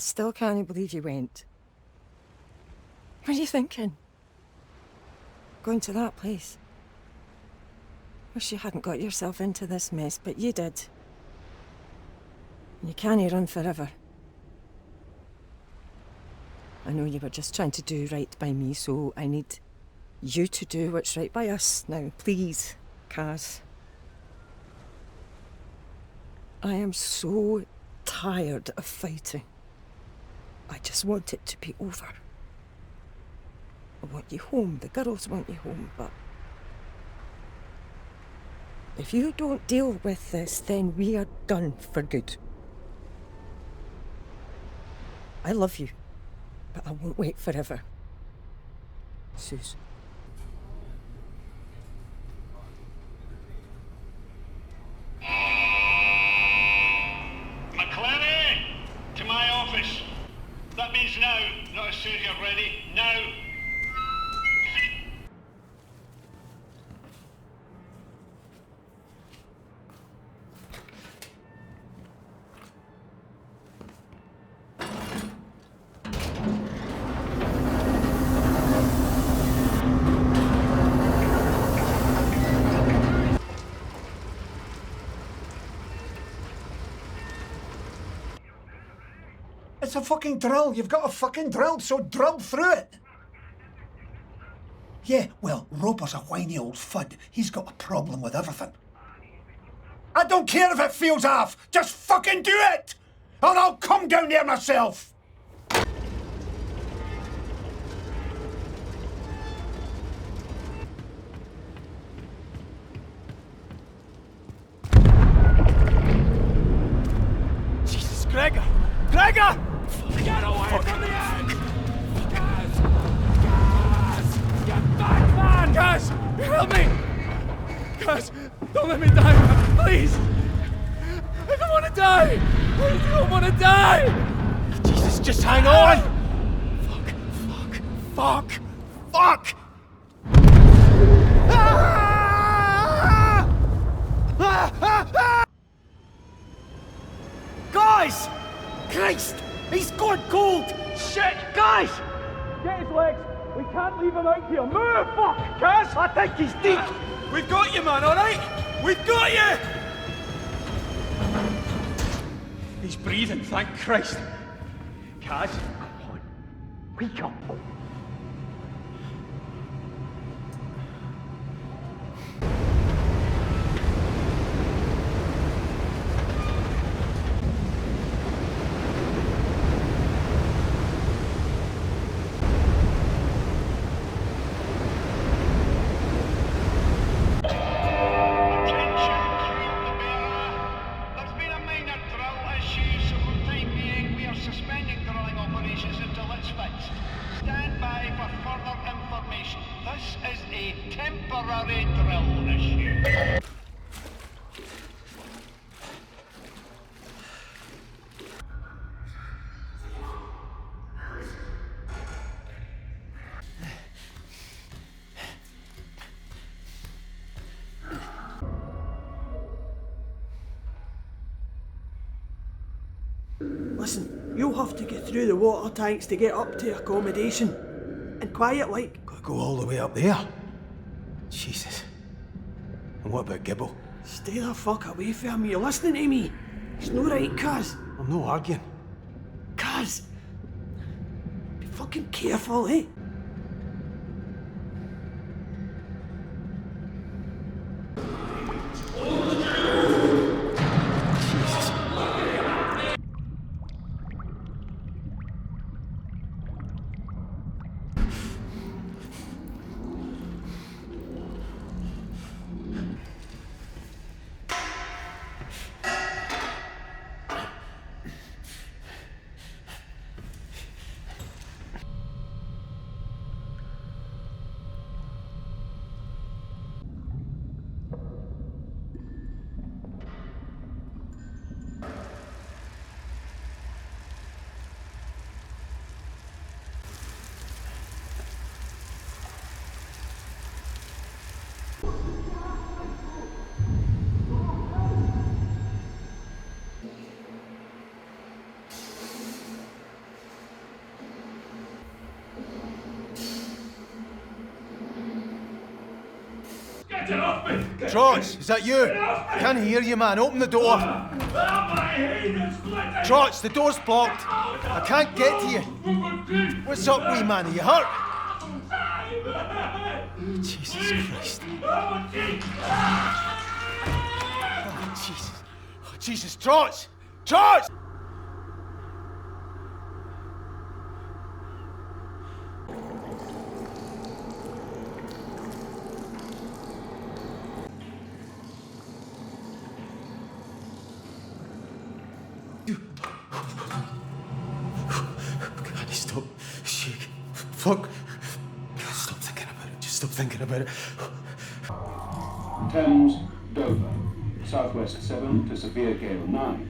still can't believe you went. What are you thinking? Going to that place? Wish you hadn't got yourself into this mess, but you did. You can't run forever. I know you were just trying to do right by me, so I need you to do what's right by us. Now, please, Kaz. I am so tired of fighting. I just want it to be over. I want you home. The girls want you home, but if you don't deal with this, then we are done for good. I love you, but I won't wait forever. Sus. To my office. That means now, not as soon as you're ready. Now! It's a fucking drill. You've got a fucking drill, so drill through it. Yeah, well, Roper's a whiny old fud. He's got a problem with everything. I don't care if it feels off. Just fucking do it! Or I'll come down there myself. Jesus, Gregor! Gregor! Get away from the edge! Gaz! Gaz! Get back, man! Gaz! Help me! Gaz! Don't let me die, man! Please! I don't want to die! I don't want to die! Jesus, just hang on! Fuck! Guys! Christ! He's gone cold! Shit! Guys! Get his legs! We can't leave him out here! Move! Fuck! Kaz! I think he's deep! We've got you, man, alright? We've got you! He's breathing, thank Christ! Kaz, come on. Wake up! Temporary drill issue. Listen, you'll have to get through the water tanks to get up to accommodation. And quiet like. Gotta go all the way up there? Jesus. And what about Gibble? Stay the fuck away from me. You're listening to me. It's no right, Kaz. I'm not arguing. Kaz! Be fucking careful, eh? Trots, is that you? Can't hear you, man. Open the door. Trots, the door's blocked. I can't get to you. What's up, wee man? Are you hurt? Jesus Christ. Oh, Jesus. Oh, Jesus, Trots! Trots! God, stop. Shake. Fuck. Stop thinking about it. Just stop thinking about it. Thames, Dover. Southwest 7 to severe gale 9.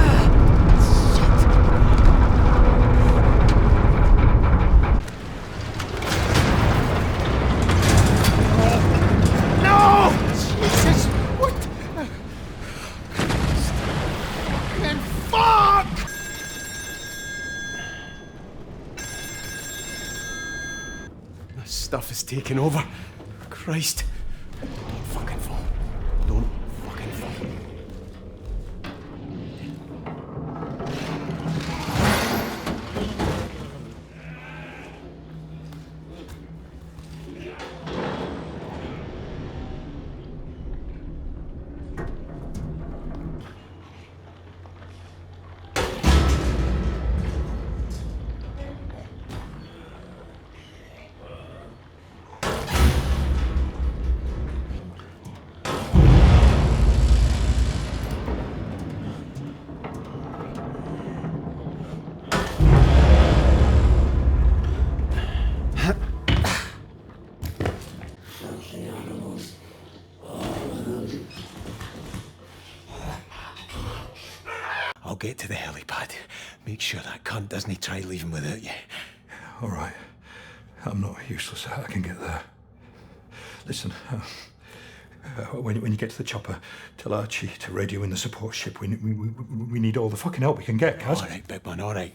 No! Jesus! What? Fucking fuck! This stuff is taking over. Christ. Don't fucking fall. Don't fucking fall. I'll get to the helipad. Make sure that cunt doesn't try leaving without you. All right. I'm not useless. I can get there. Listen, when you get to the chopper, tell Archie to radio in the support ship. We need all the fucking help we can get, Kaz. All right, big man, all right.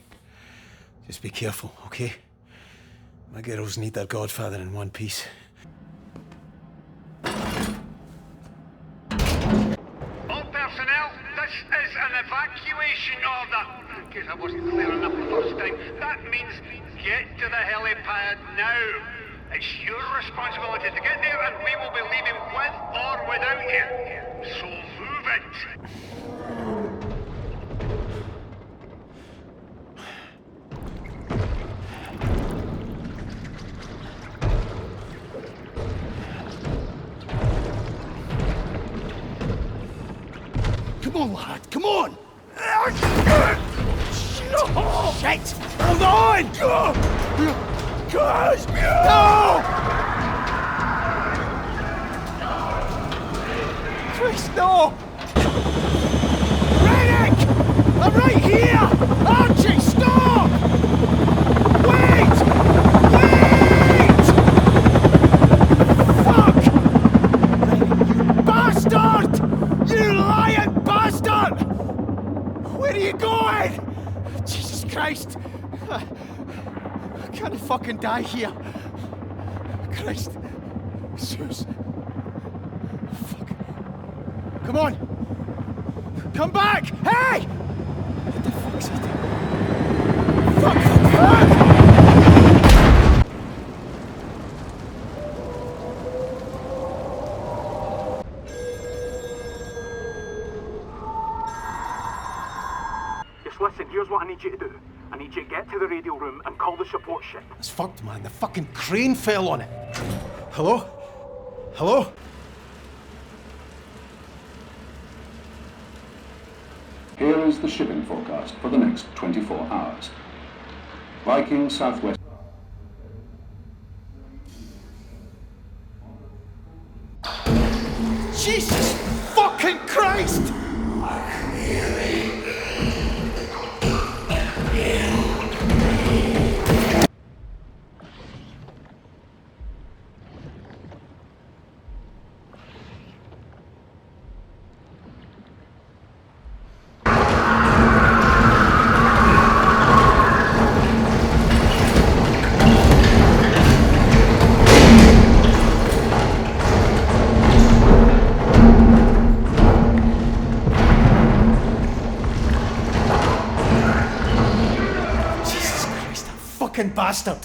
Just be careful, okay? My girls need their godfather in one piece. All personnel, this is an evacuation order. In case I wasn't clear enough the first time, that means get to the helipad now. It's your responsibility to get there, and we will be leaving with or without you. So move it. Come on, lad, come on! Shit! Hold on! Guys! No! Christ, no! Rennick! I'm right here! Archie, stop! Wait! Wait! Fuck! You bastard! You lying bastard! Where are you going? Jesus Christ! I can't fucking die here. Christ. Zeus. Fuck. Come on! Come back! Hey! What the fuck's it? Fuck! Fuck! Just listen, here's what I need you to do. I need you to get to the radio room and call the support ship. It's fucked, man. The fucking crane fell on it. Hello? Hello? Here is the shipping forecast for the next 24 hours. Viking Southwest. Jesus fucking Christ! fucking bastard!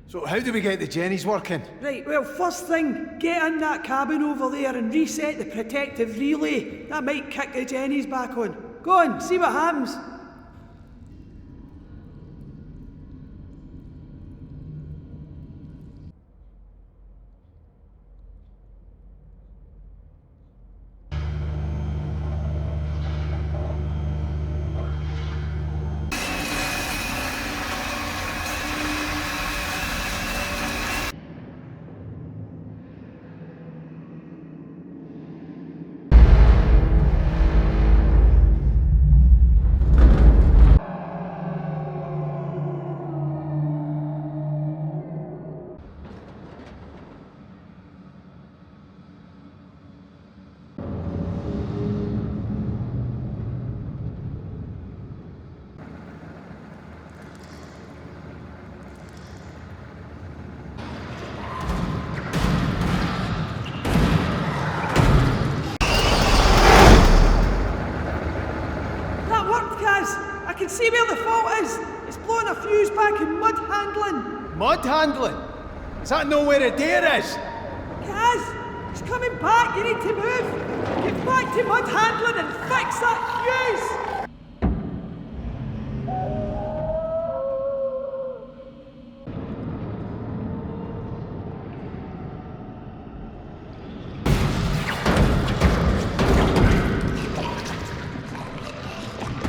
So how do we get the Jennies working? Right, well, first thing, get in that cabin over there and reset the protective relay. That might kick the Jennies back on. Go on, see what happens. I can see where the fault is. It's blowing a fuse back in mud handling. Mud handling? Is that not where a deer is? Kaz, it's coming back. You need to move. Get back to mud handling and fix that fuse.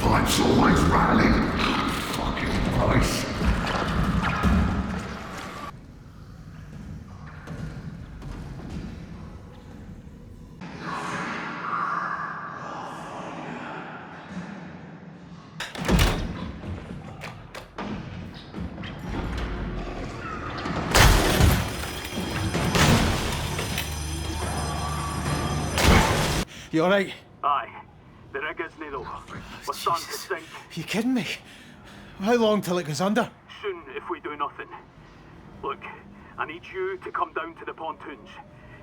Pipes always rattling. Fucking Christ. You alright? Aye. The rig is needle. We're starting to sink. You kidding me? How long till it goes under? Soon, if we do nothing. Look, I need you to come down to the pontoons.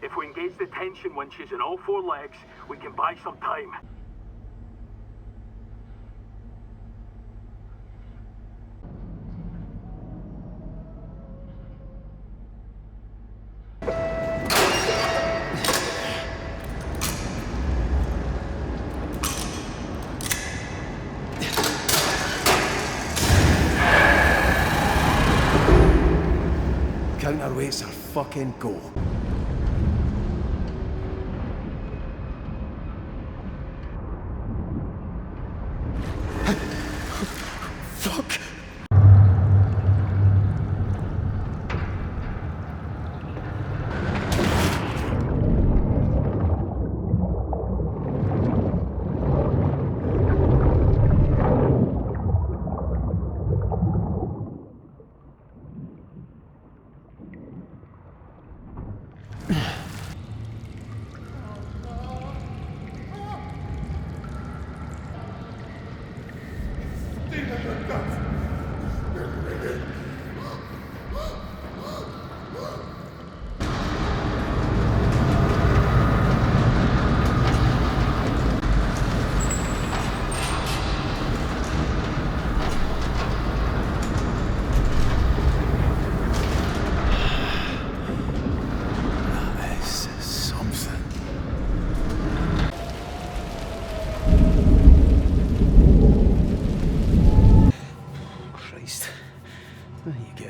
If we engage the tension winches in all four legs, we can buy some time. Counterweights are fucking go. Fuck!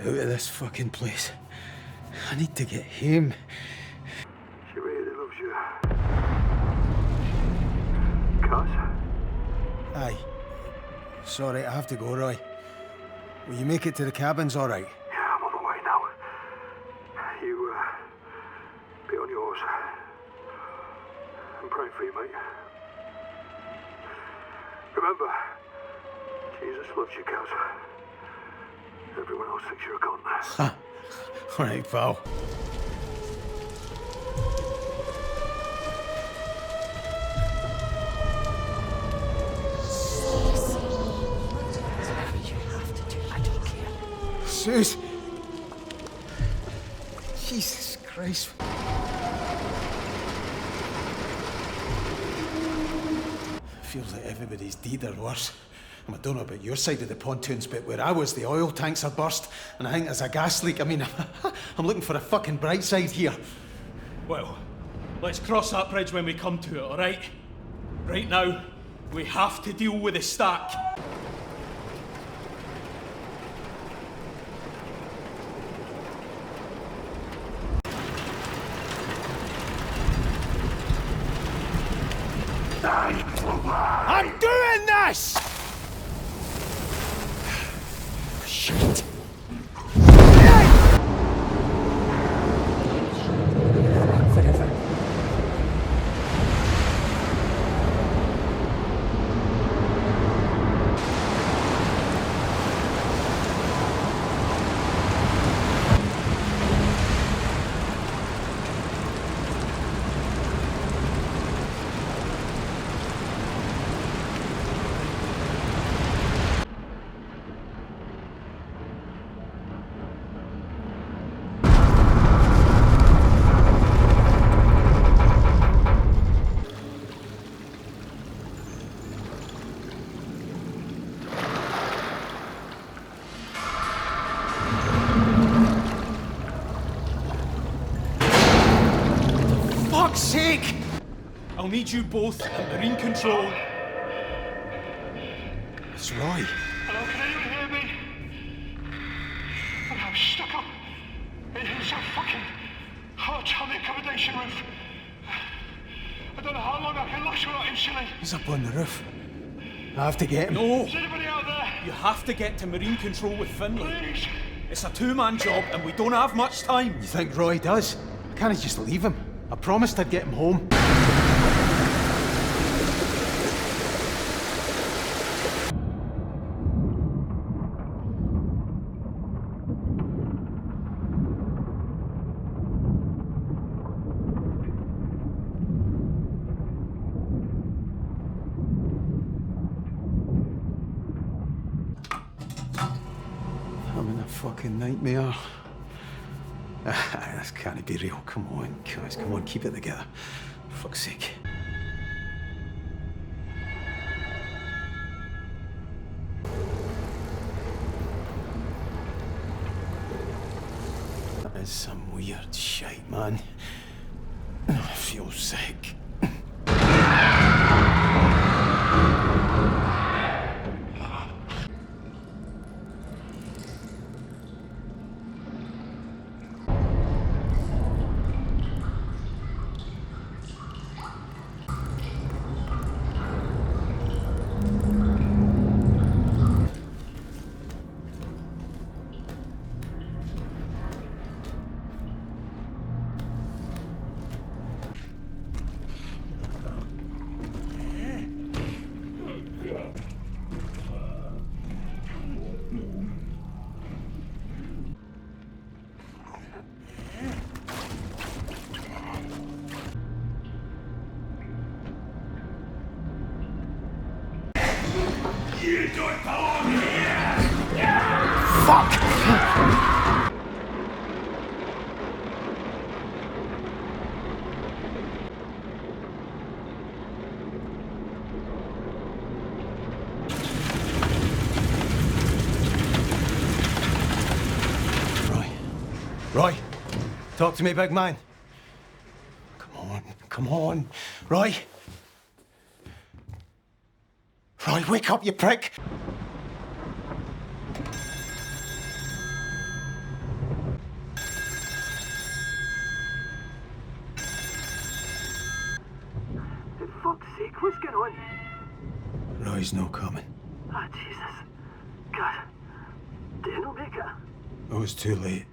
This fucking place. I need to get home. She really loves you. Kaz? Aye. Sorry, I have to go, Roy. Will you make it to the cabins all right? Yeah, I'm on the way now. You, be on yours. I'm praying for you, mate. Remember, Jesus loves you, Kaz. Everyone else thinks you're gone now. Ha! Alright, pal. You have to do. I don't care. Sus! Jesus Christ. Feels like everybody's dead or worse. I don't know about your side of the pontoons, but where I was, the oil tanks are burst, and I think there's a gas leak. I mean, I'm looking for a fucking bright side here. Well, let's cross that bridge when we come to it, alright? Right now, we have to deal with the stack. I'm doing this! Shit. Forever. Fuck's sake! I'll need you both at marine control. It's Roy. Hello, can anyone hear me? Well, I'm stuck up in some fucking hut on the accommodation roof. I don't know how long I can last without insulin. He's up on the roof. I have to get him. No! Is anybody out there? You have to get to marine control with Finlay. Please. It's a two-man job and we don't have much time. You think Roy does? I can't just leave him. I promised I'd get him home. I'm in a fucking nightmare. This can't be real. Come on, guys. Come on, keep it together. For fuck's sake. That is some weird shite, man. I feel sick. You don't belong here! Fuck! Roy, talk to me, big man. Come on, Roy. Roy, wake up, you prick. For fuck's sake, what's going on? Roy's no coming. Ah, Jesus. God. Did you not make it? It was too late.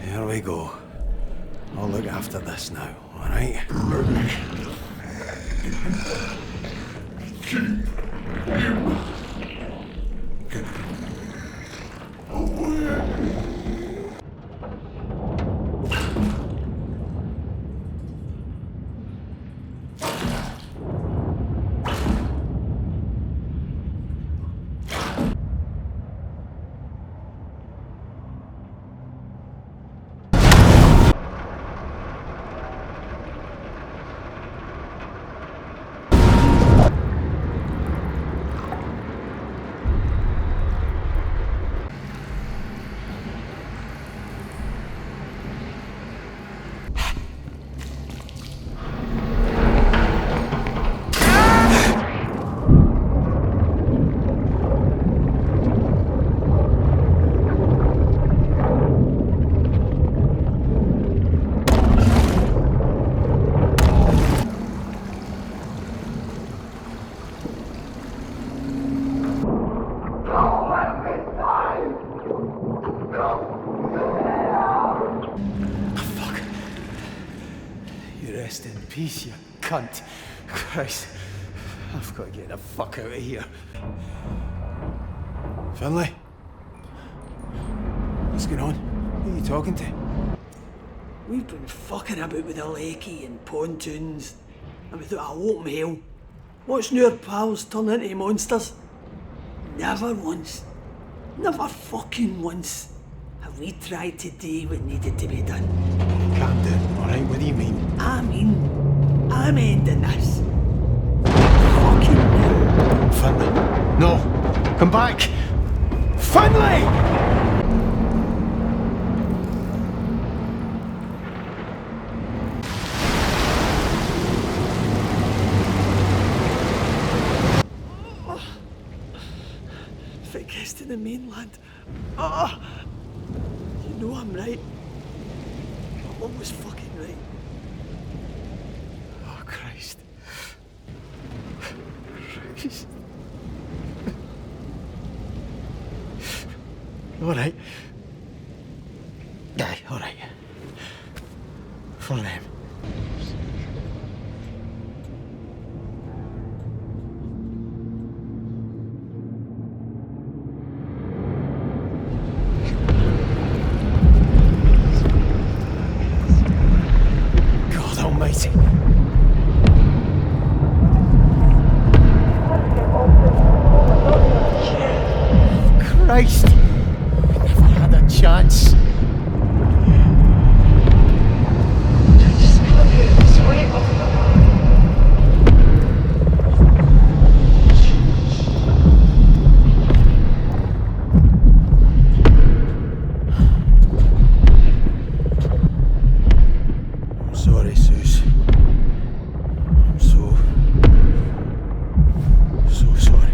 Here we go. I'll look after this now, alright? Rest in peace, you cunt. Christ, I've got to get the fuck out of here. Finlay? What's going on? Who are you talking to? We've been fucking about with the lecky and pontoons, and without a hope in hell. Watching our pals turn into monsters. Never once, never fucking once, have we tried to do what needed to be done. Calm down, alright? What do you mean? I'm ending this. Fucking now. Finlay. No! Come back! Finlay! If it gets to the mainland, you know I'm right. I'm always fucking right. Oh, Christ. Christ. Alright. Aye, alright. For them. God almighty. Christ! I never had a chance. I'm sorry, Sus. I'm so sorry.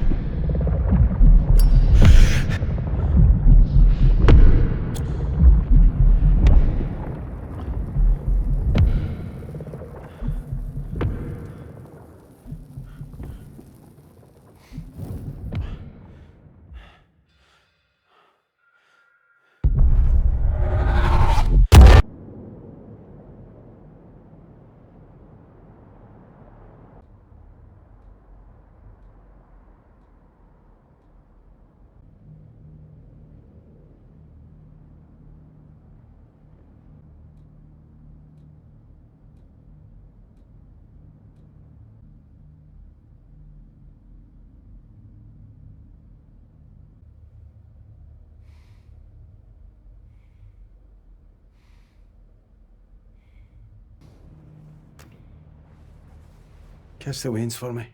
Kiss the Waynes for me.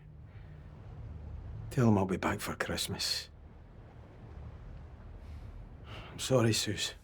Tell them I'll be back for Christmas. I'm sorry, Sus.